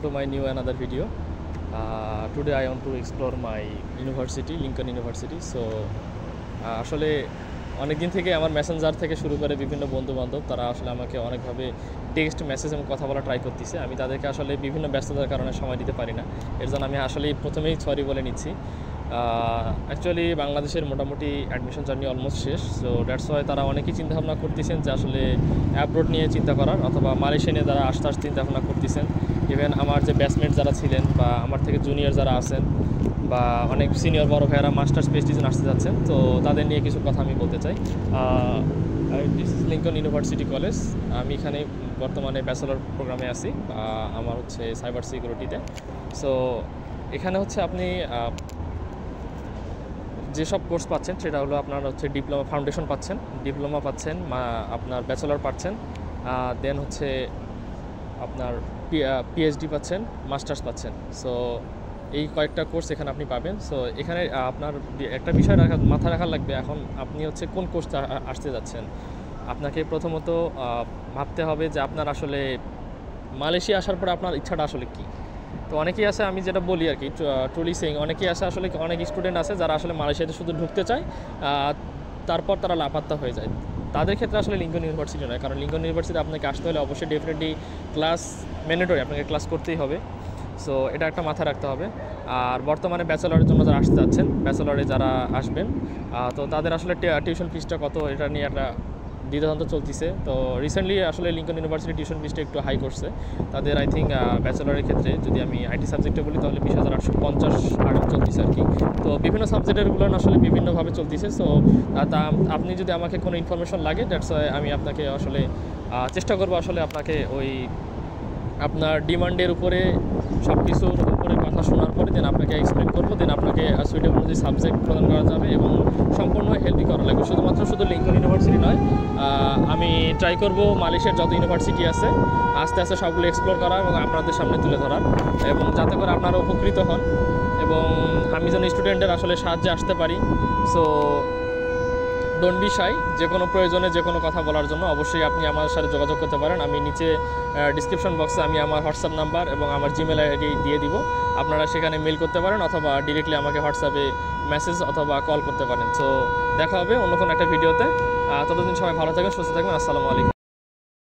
welcome to my new another video. Today I want to explore my university, Lincoln University. So আসলে অনেক দিন থেকে আমার Messenger থেকে শুরু করে বিভিন্ন বন্ধু বান্ধব তারা আসলে আমাকে অনেকভাবে টেক্সট মেসেজ এবং কথা বলা ট্রাই করতেছে। আমি তাদেরকে আসলে বিভিন্ন ব্যস্ততার কারণে সময় দিতে পারি না। এর জন্য আমি আসলে প্রথমেই সরি বলে নিচ্ছি। অ্যাকচুয়ালি বাংলাদেশের মোটামুটি অ্যাডমিশন জার্নি অলমোস্ট শেষ। সো দ্যাটস ওয়াই তারা অনেকেই চিন্তাভাবনা করতেছেন যে আসলে অ্যাব্রোড নিয়ে চিন্তা করার অথবা মালয়েশিয়া নিয়ে তারা আস্তে আস্তে চিন্তাভাবনা করতেছেন। ইভেন আমার যে ব্যাচমেট যারা ছিলেন বা আমার থেকে জুনিয়র যারা আছেন বা অনেক সিনিয়র বড় ভাইয়েরা মাস্টার্স পিএইচডি জন্য আসতে যাচ্ছেন, তো তাদের নিয়ে কিছু কথা আমি বলতে চাই। This is Lincoln university college. আমি এখানে বর্তমানে ব্যাচেলর প্রোগ্রামে আছি, আমার হচ্ছে সাইবার সিকিউরিটিতে। সো এখানে হচ্ছে আপনি যেসব কোর্স পাচ্ছেন সেটা হলো আপনার হচ্ছে ডিপ্লোমা ফাউন্ডেশন পাচ্ছেন, ডিপ্লোমা পাচ্ছেন, আপনার ব্যাচেলর পাচ্ছেন, দেন হচ্ছে আপনার পিএইচডি পাচ্ছেন, মাস্টার্স পাচ্ছেন। সো এই কয়েকটা কোর্স এখানে আপনি পাবেন। সো এখানে আপনার একটা বিষয় মাথায় রাখা লাগবে, এখন আপনি হচ্ছে কোন কোর্সটা আসতে যাচ্ছেন। আপনাকে প্রথমত ভাবতে হবে যে আপনার আসলে মালয়েশিয়া আসার পরে আপনার ইচ্ছাটা আসলে কী। তো অনেকেই আছে, আমি যেটা বলি আর কি, ট্রুলি সেইং, অনেকেই আছে আসলে, অনেক স্টুডেন্ট আছে যারা আসলে মালয়েশিয়াতে শুধু ঢুকতে চায়, তারপর তারা লাপাত্তা হয়ে যায়। তাদের ক্ষেত্রে আসলে লিঙ্কন ইউনিভার্সিটি নয়, কারণ লিঙ্কন ইউনিভার্সিটি আপনাকে আসতে হলে অবশ্যই ডেফিনেটলি ক্লাস ম্যান্ডেটরি, আপনাকে ক্লাস করতেই হবে। সো এটা একটা মাথায় রাখতে হবে। আর বর্তমানে ব্যাচেলরের জন্য যারা আসতে যাচ্ছেন, ব্যাচেলরে যারা আসবেন, তো তাদের আসলে টিউশন ফিসটা কত, এটা নিয়ে একটা দ্বিধাদ্বন্দ্ব চলতেছে। তো রিসেন্টলি আসলে লিঙ্কন ইউনিভার্সিটি টিউশন ফিসটা একটু হাই করছে তাদের। আই থিঙ্ক ব্যাচেলরের ক্ষেত্রে যদি আমি আইটি সাবজেক্টে বলি তাহলে 20,850 টাকা চলতেছে আর কি। তো বিভিন্ন সাবজেক্টেরগুলো আসলে বিভিন্নভাবে চলতেছে। সো আপনি যদি আমাকে কোনো ইনফরমেশন লাগে, দ্যাটস ওয়াই আমি আপনাকে আসলে চেষ্টা করবো আসলে আপনাকে ওই আপনার ডিমান্ডের উপরে সব কিছুর উপরে কথা শোনার পরে দেন আপনাকে এক্সপ্লেন করবো, দেন আপনাকে সুইটেবল অনুযায়ী সাবজেক্ট প্রদান করা যাবে এবং সম্পূর্ণ হেল্পই করা লাগবে। শুধু লিঙ্কন ইউনিভার্সিটি নয়, আমি ট্রাই করব মালয়েশিয়ার যত ইউনিভার্সিটি আছে আস্তে আস্তে সবগুলো এক্সপ্লোর করা এবং আপনাদের সামনে তুলে ধরার, এবং যাতে করে আপনারা উপকৃত হন এবং আমি যেন স্টুডেন্টের আসলে সাহায্যে আসতে পারি। সো ডোন্ট বি শাই, যে কোনো প্রয়োজনে যে কোনো কথা বলার জন্য অবশ্যই আপনি আমার সাথে যোগাযোগ করতে পারেন। আমি নিচে ডিসক্রিপশন বক্সে আমি আমার হোয়াটসঅ্যাপ নাম্বার এবং আমার জিমেল আইডি দিয়ে দিব। আপনারা সেখানে মেল করতে পারেন অথবা ডিরেক্টলি আমাকে হোয়াটসঅ্যাপে মেসেজ অথবা কল করতে পারেন। সো দেখা হবে অন্য কোনো একটা ভিডিওতে। ততদিন সবাই ভালো থাকবেন, সুস্থ থাকবেন। আসসালামু আলাইকুম।